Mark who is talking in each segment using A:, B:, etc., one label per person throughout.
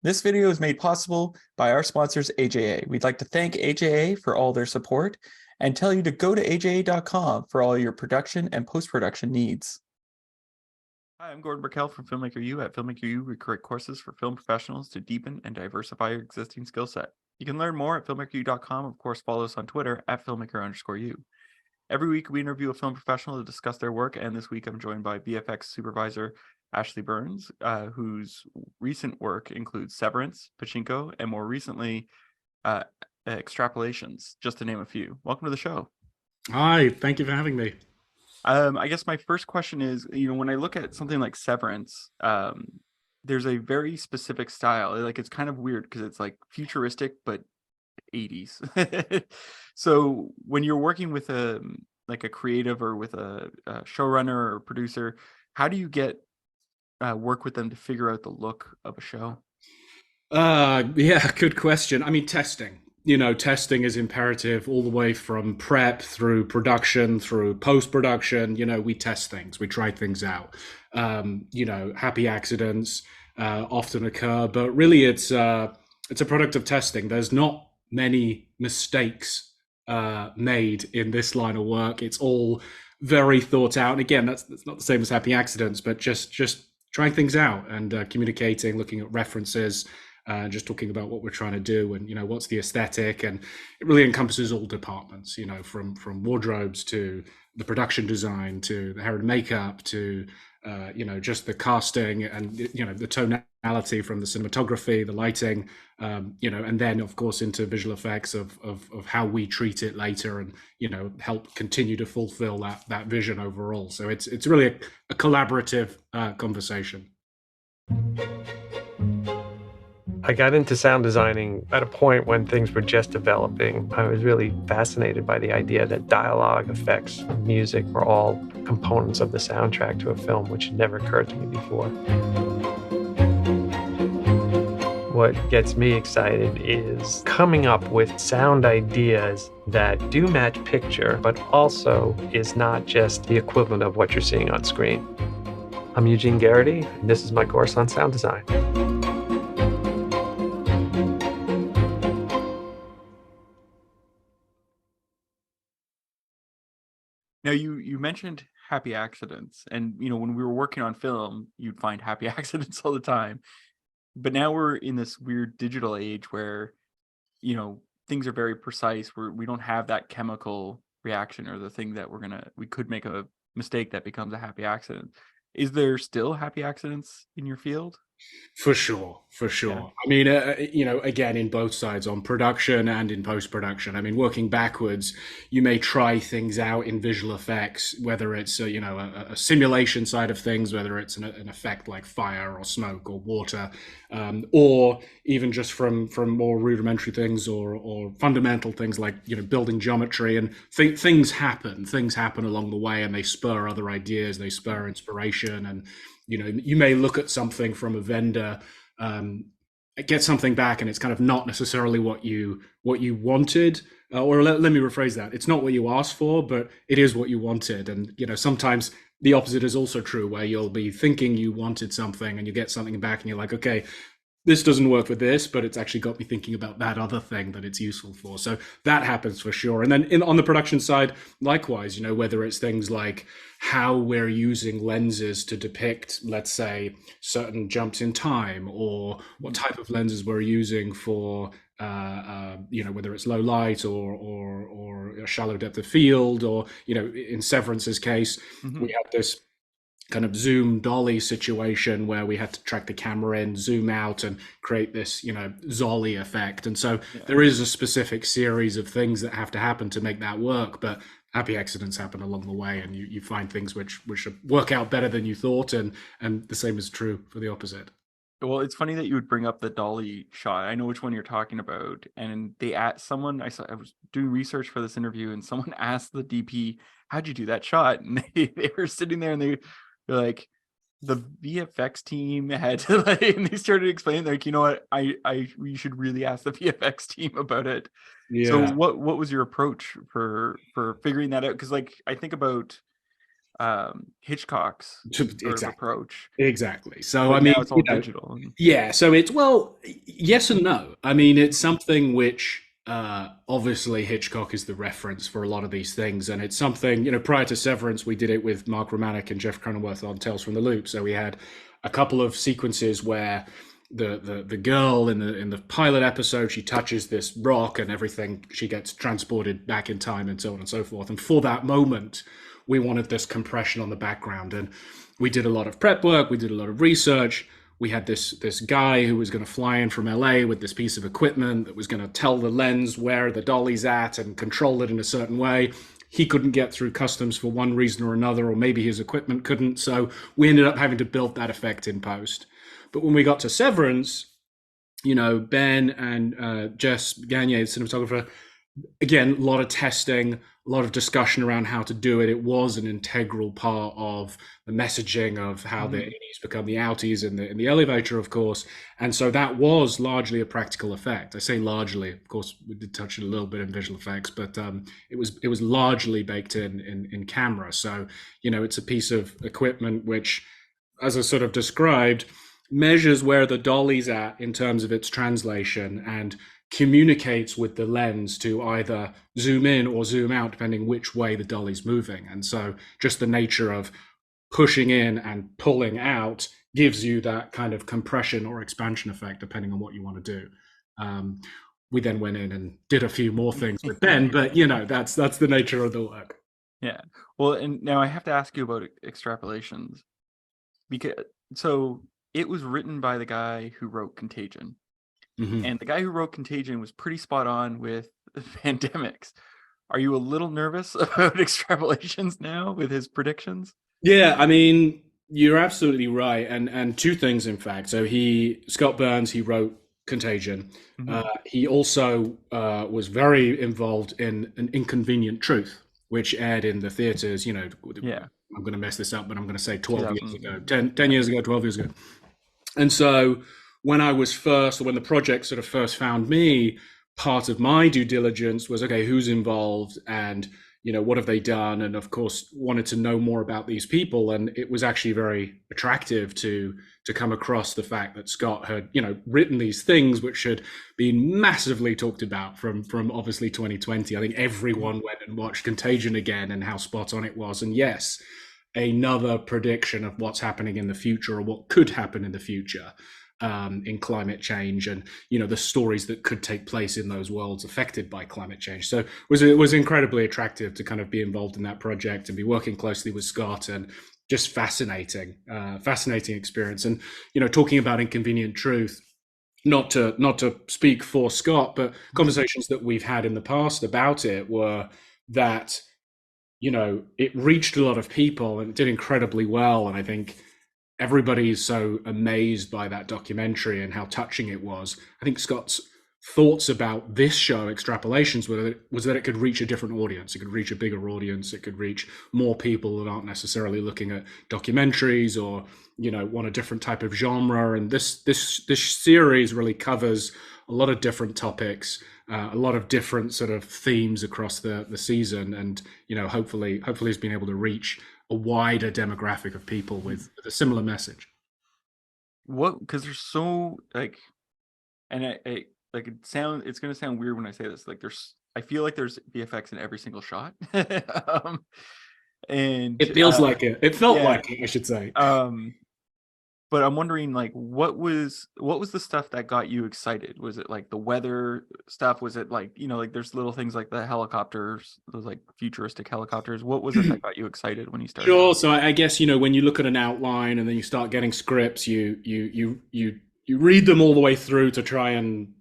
A: This video is made possible by our sponsors, AJA. We'd like to thank AJA for all their support and tell you to go to aja.com for all your production and post-production needs. Hi, I'm Gordon Burkell from Filmmaker U. At Filmmaker U, we create courses for film professionals to deepen and diversify your existing skill set. You can learn more at filmmakeru.com. Of course, follow us on Twitter at filmmaker_U. Every week, we interview a film professional to discuss their work, and this week I'm joined by VFX Supervisor Ashley Bernes, whose recent work includes Severance, Pachinko, and more recently, Extrapolations, just to name a few. Welcome to the show.
B: Hi, thank you for having me.
A: I guess my first question is, when I look at something like Severance, there's a very specific style. Like, it's kind of weird because it's like futuristic, but 80s. So when you're working with a creative or with a showrunner or producer, how do you get work with them to figure out the look of a show?
B: Yeah, good question. I mean, testing. Testing is imperative all the way from prep through production, through post-production. We test things, we try things out. Happy accidents often occur, but really it's a product of testing. There's not many mistakes made in this line of work. It's all very thought out. And again, that's not the same as happy accidents, but just trying things out and communicating, looking at references, just talking about what we're trying to do and what's the aesthetic. And it really encompasses all departments, from wardrobes to the production design to the hair and makeup to just the casting and the tonality from the cinematography, the lighting, and then of course into visual effects of how we treat it later and help continue to fulfill that vision overall. So it's really a collaborative conversation.
C: I got into sound designing at a point when things were just developing. I was really fascinated by the idea that dialogue, effects, and music were all components of the soundtrack to a film, which had never occurred to me before. What gets me excited is coming up with sound ideas that do match picture, but also is not just the equivalent of what you're seeing on screen. I'm Eugene Garrity, and this is my course on sound design.
A: Now, you mentioned happy accidents, and when we were working on film, you'd find happy accidents all the time. But now we're in this weird digital age where, things are very precise. We don't have that chemical reaction or the thing that we could make a mistake that becomes a happy accident. Is there still happy accidents in your field?
B: For sure.
A: Yeah.
B: I mean, again, in both sides, on production and in post-production. I mean, working backwards, you may try things out in visual effects, whether it's a simulation side of things, whether it's an effect like fire or smoke or water, or even just from more rudimentary things or fundamental things like building geometry. And things happen along the way, and they spur other ideas, they spur inspiration. And you may look at something from a vendor, get something back, and it's kind of not necessarily what you wanted. Or let me rephrase that: it's not what you asked for, but it is what you wanted. And sometimes the opposite is also true, where you'll be thinking you wanted something, and you get something back, and you're like, okay, this doesn't work with this, but it's actually got me thinking about that other thing that it's useful for. So that happens for sure. And then on the production side, likewise, whether it's things like how we're using lenses to depict, let's say, certain jumps in time, or what type of lenses we're using for, whether it's low light or a shallow depth of field, or, in Severance's case, we have this kind of zoom dolly situation where we had to track the camera in, zoom out, and create this zolly effect. And so there is a specific series of things that have to happen to make that work, but happy accidents happen along the way, and you find things which work out better than you thought, and the same is true for the opposite.
A: Well, it's funny that you would bring up the Dolly Shot. I know which one you're talking about. And they asked someone, I was doing research for this interview, and someone asked the DP, how'd you do that shot? And they were sitting there, and they're like, the VFX team had to and they started explaining, like, what, we should really ask the VFX team about it.
B: Yeah.
A: So what was your approach for figuring that out? Because I think about Hitchcock's sort of
B: Exactly.
A: approach,
B: Exactly. So, I
A: but now
B: mean,
A: it's all digital.
B: yeah. So it's, well, yes and no. I mean, it's something which, obviously Hitchcock is the reference for a lot of these things. And it's something, prior to Severance, we did it with Mark Romanek and Jeff Cronenworth on Tales from the Loop. So we had a couple of sequences where the girl in the pilot episode, she touches this rock and everything, she gets transported back in time and so on and so forth. And for that moment, we wanted this compression on the background. And we did a lot of prep work, we did a lot of research. We had this guy who was going to fly in from LA with this piece of equipment that was going to tell the lens where the dolly's at and control it in a certain way. He couldn't get through customs for one reason or another, or maybe his equipment couldn't. So we ended up having to build that effect in post. But when we got to Severance, Ben and Jess Gagne, the cinematographer, again, a lot of testing, a lot of discussion around how to do it. It was an integral part of the messaging of how the innies become the outies in the elevator, of course. And so that was largely a practical effect. I say largely, of course, we did touch it a little bit in visual effects, but it was largely baked in camera. So, it's a piece of equipment which, as I sort of described, measures where the dolly's at in terms of its translation and communicates with the lens to either zoom in or zoom out, depending which way the dolly's moving. And so just the nature of pushing in and pulling out gives you that kind of compression or expansion effect, depending on what you want to do. We then went in and did a few more things with Ben, but that's the nature of the work.
A: Yeah. Well, and now I have to ask you about Extrapolations, because so it was written by the guy who wrote Contagion.
B: Mm-hmm.
A: And the guy who wrote Contagion was pretty spot on with pandemics. Are you a little nervous about Extrapolations now with his predictions?
B: Yeah, I mean, you're absolutely right. And two things, in fact. So Scott Burns, he wrote Contagion. He also was very involved in An Inconvenient Truth, which aired in the theaters,
A: Yeah.
B: I'm going to mess this up, but I'm going to say 12 years ago, 10
A: yeah.
B: years ago, 12 years ago. And so when the project sort of first found me, part of my due diligence was, okay, who's involved and, what have they done? And of course, wanted to know more about these people. And it was actually very attractive to come across the fact that Scott had, written these things which had been massively talked about from obviously 2020. I think everyone went and watched Contagion again and how spot on it was. And yes, another prediction of what's happening in the future or what could happen in the future. In climate change and the stories that could take place in those worlds affected by climate change. So it was incredibly attractive to kind of be involved in that project and be working closely with Scott, and just fascinating experience. And talking about Inconvenient Truth, not to speak for Scott, but conversations that we've had in the past about it were that it reached a lot of people and it did incredibly well. And I think everybody is so amazed by that documentary and how touching it was. I think Scott's thoughts about this show, Extrapolations, was that it could reach a different audience. It could reach a bigger audience. It could reach more people that aren't necessarily looking at documentaries or, want a different type of genre. And this series really covers a lot of different topics, a lot of different sort of themes across the season. And, hopefully it's been able to reach a wider demographic of people with a similar message.
A: Because there's so and I it's going to sound weird when I say this. I feel like there's VFX in every single shot. And
B: it feels like it. It felt like it, I should say.
A: But I'm wondering, what was the stuff that got you excited? Was it like the weather stuff? Was it there's little things like the helicopters, those futuristic helicopters? What was it that got you excited when you started?
B: Sure. So I guess when you look at an outline and then you start getting scripts, you read them all the way through to try and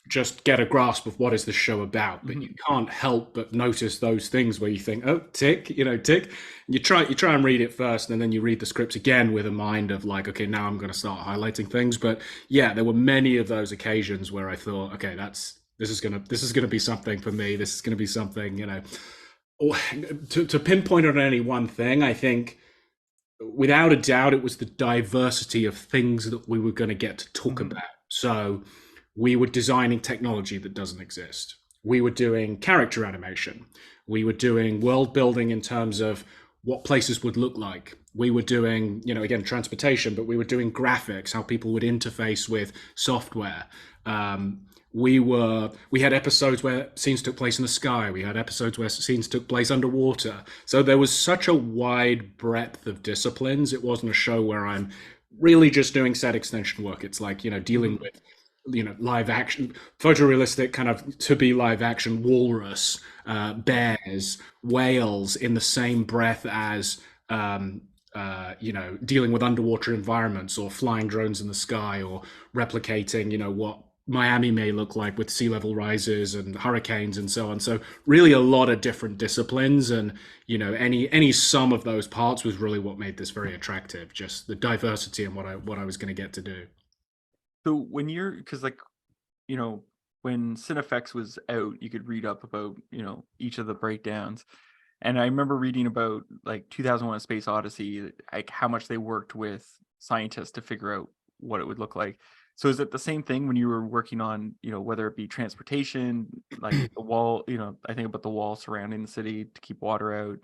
B: just get a grasp of what is this show about, but you can't help but notice those things where you think, oh, tick, tick. You try and read it first, and then you read the scripts again with a mind of okay, now I'm going to start highlighting things. But yeah, there were many of those occasions where I thought, okay, this is gonna be something for me. This is gonna be something, to pinpoint on any one thing. I think without a doubt, it was the diversity of things that we were going to get to talk about. So we were designing technology that doesn't exist. We were doing character animation. We were doing world building in terms of what places would look like. We were doing, again, transportation, but we were doing graphics, how people would interface with software. We had episodes where scenes took place in the sky. We had episodes where scenes took place underwater. So there was such a wide breadth of disciplines. It wasn't a show where I'm really just doing set extension work. It's like, dealing with, live action, photorealistic kind of to be live action walrus, bears, whales in the same breath as, dealing with underwater environments or flying drones in the sky or replicating, what Miami may look like with sea level rises and hurricanes and so on. So really a lot of different disciplines, and any sum of those parts was really what made this very attractive, just the diversity and what I was going to get to do.
A: So when because when Cinefex was out, you could read up about, each of the breakdowns. And I remember reading about like 2001: A Space Odyssey, like how much they worked with scientists to figure out what it would look like. So is it the same thing when you were working on, whether it be transportation, like the wall, I think about the wall surrounding the city to keep water out.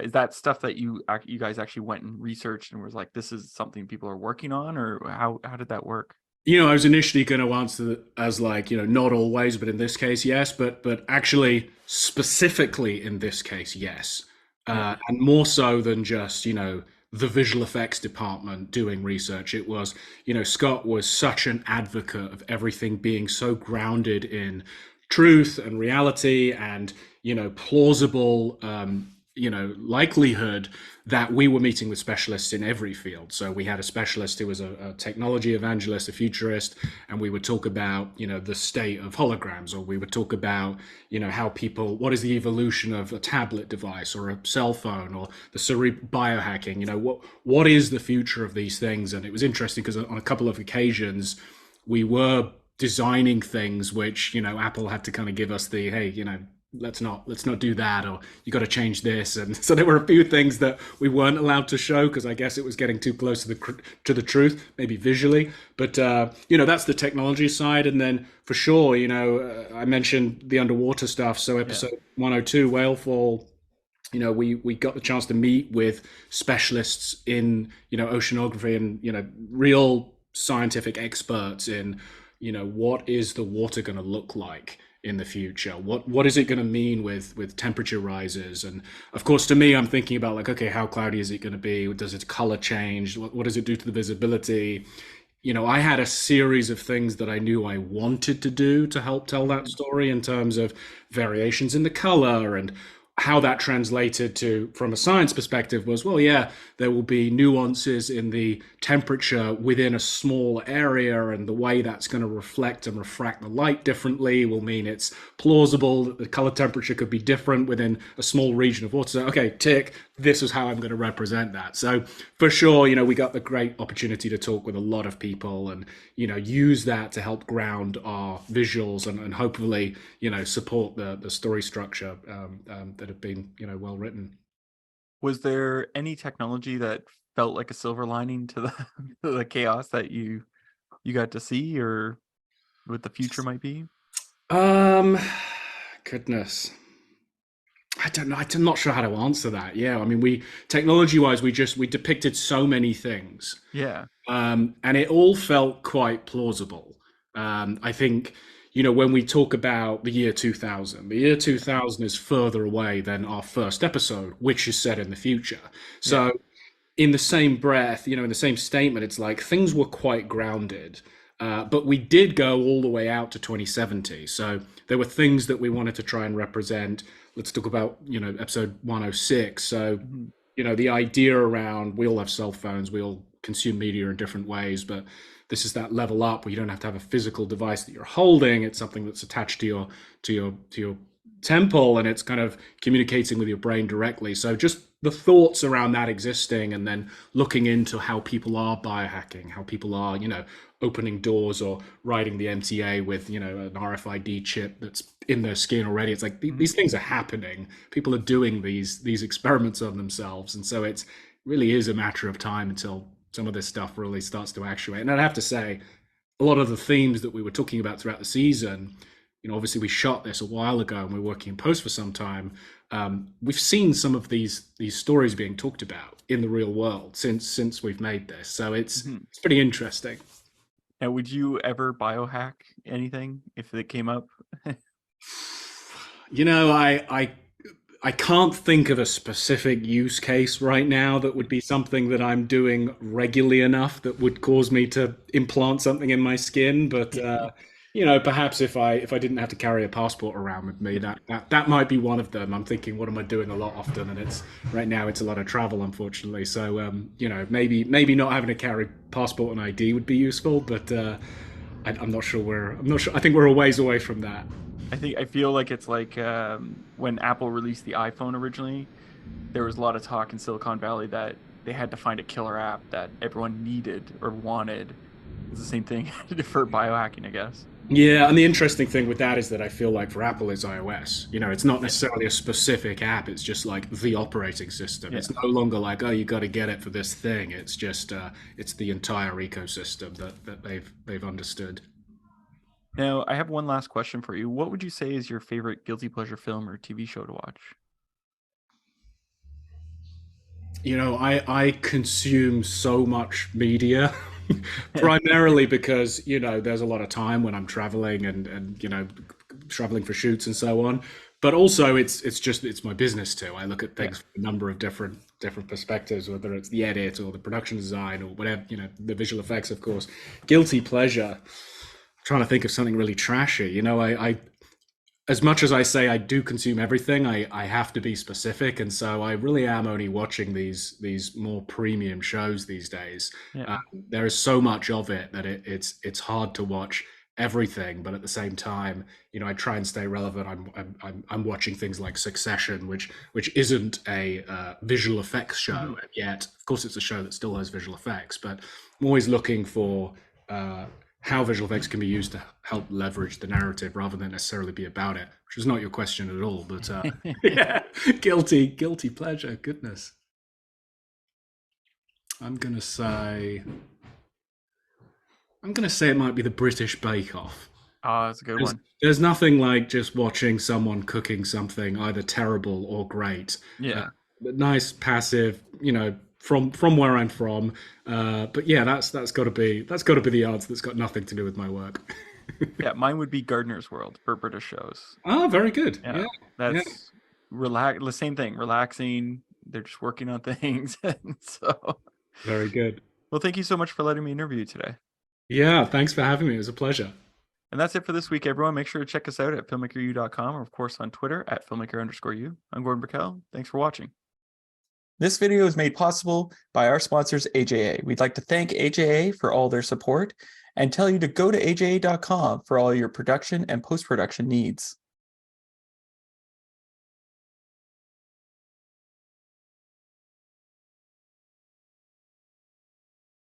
A: Is that stuff that you guys actually went and researched and was like, this is something people are working on, or how did that work?
B: I was initially going to answer as like, not always, but in this case, yes. But actually, specifically in this case, yes. And more so than just, the visual effects department doing research. It was, Scott was such an advocate of everything being so grounded in truth and reality and, plausible, likelihood that we were meeting with specialists in every field. So we had a specialist who was a technology evangelist, a futurist, and we would talk about, the state of holograms, or we would talk about, how what is the evolution of a tablet device or a cell phone, or the biohacking, what is the future of these things? And it was interesting because on a couple of occasions we were designing things which, Apple had to kind of give us the, hey, let's not do that, or you got to change this. And so there were a few things that we weren't allowed to show because I guess it was getting too close to the truth, maybe visually. But that's the technology side. And then for sure, I mentioned the underwater stuff. So episode 102, Whalefall, we got the chance to meet with specialists in oceanography and real scientific experts in what is the water going to look like in the future. What is it going to mean with temperature rises? And of course, to me, I'm thinking about like, okay, how cloudy is it going to be? Does its color change? What does it do to the visibility? I had a series of things that I knew I wanted to do to help tell that story in terms of variations in the color, and how that translated to, from a science perspective, was, well, yeah, there will be nuances in the temperature within a small area, and the way that's going to reflect and refract the light differently will mean it's plausible that the color temperature could be different within a small region of water. So, okay, tick, this is how I'm going to represent that. So for sure, we got the great opportunity to talk with a lot of people and, use that to help ground our visuals and hopefully, support the story structure that have been, well written.
A: Was there any technology that felt like a silver lining to the chaos that you got to see, or what the future might be?
B: Goodness. I don't know. I'm not sure how to answer that. Yeah, I mean, technology-wise, we depicted so many things.
A: Yeah.
B: And it all felt quite plausible. I think, when we talk about the year 2000, the year 2000 is further away than our first episode, which is set in the future. So in the same breath, in the same statement, it's like things were quite grounded. But we did go all the way out to 2070. So there were things that we wanted to try and represent. Let's talk about, episode 106. So, the idea around, we all have cell phones, we all consume media in different ways, but this is that level up where you don't have to have a physical device that you're holding. It's something that's attached to your temple, and it's kind of communicating with your brain directly. So just the thoughts around that existing, and then looking into how people are biohacking, how people are, opening doors or riding the MTA with, an RFID chip that's in their skin already. It's like these things are happening. People are doing these experiments on themselves. And so it really is a matter of time until some of this stuff really starts to actuate. And I'd have to say, a lot of the themes that we were talking about throughout the season, obviously we shot this a while ago and we're working in post for some time. we've seen some of these stories being talked about in the real world since we've made this. So it's pretty interesting.
A: Now, would you ever biohack anything if it came up?
B: You know, I can't think of a specific use case right now that would be something that I'm doing regularly enough that would cause me to implant something in my skin. But you know, perhaps if I didn't have to carry a passport around with me, that might be one of them. I'm thinking, what am I doing a lot often? And it's right now it's a lot of travel, unfortunately. So you know, maybe not having to carry passport and ID would be useful, but I'm not sure. I'm not sure. I think we're a ways away from that.
A: I feel like it's like when Apple released the iPhone originally, there was a lot of talk in Silicon Valley that they had to find a killer app that everyone needed or wanted. It's the same thing for biohacking, I guess.
B: Yeah, and the interesting thing with that is that I feel like for Apple it's iOS. You know, it's not necessarily a specific app. It's just like the operating system.
A: Yeah.
B: It's no longer like, oh, you got to get it for this thing. It's just it's the entire ecosystem that they've understood.
A: Now, I have one last question for you. What would you say is your favorite guilty pleasure film or TV show to watch?
B: You know, I consume so much media, primarily because, you know, there's a lot of time when I'm traveling and you know, traveling for shoots and so on. But also it's my business too. I look at things from a number of different perspectives, whether it's the edit or the production design or whatever, you know, the visual effects, of course. Guilty pleasure. Trying to think of something really trashy. You know, I as much as I say I do consume everything, I have to be specific, and so I really am only watching these more premium shows these days.
A: Yeah.
B: There is so much of it that it's hard to watch everything, but at the same time, you know, I try and stay relevant. I'm watching things like Succession, which isn't a visual effects show yet. Of course, it's a show that still has visual effects, but I'm always looking for how visual effects can be used to help leverage the narrative rather than necessarily be about it, which is not your question at all, but yeah, guilty pleasure, goodness. I'm gonna say it might be the British Bake Off.
A: Oh, that's a good one.
B: There's nothing like just watching someone cooking something either terrible or great.
A: Yeah.
B: But nice, passive, you know, from where I'm from. But yeah, that's got to be the answer. That's got nothing to do with my work.
A: Yeah, mine would be Gardener's World for British shows.
B: Oh, very good. Yeah,
A: that's the same thing. Relaxing. They're just working on things. So
B: very good.
A: Well, thank you so much for letting me interview you today.
B: Yeah, thanks for having me. It was a pleasure.
A: And that's it for this week, everyone. Make sure to check us out at filmmakeru.com or, of course, on Twitter at filmmaker_u. I'm Gordon Burkell. Thanks for watching. This video is made possible by our sponsors, AJA. We'd like to thank AJA for all their support and tell you to go to AJA.com for all your production and post-production needs.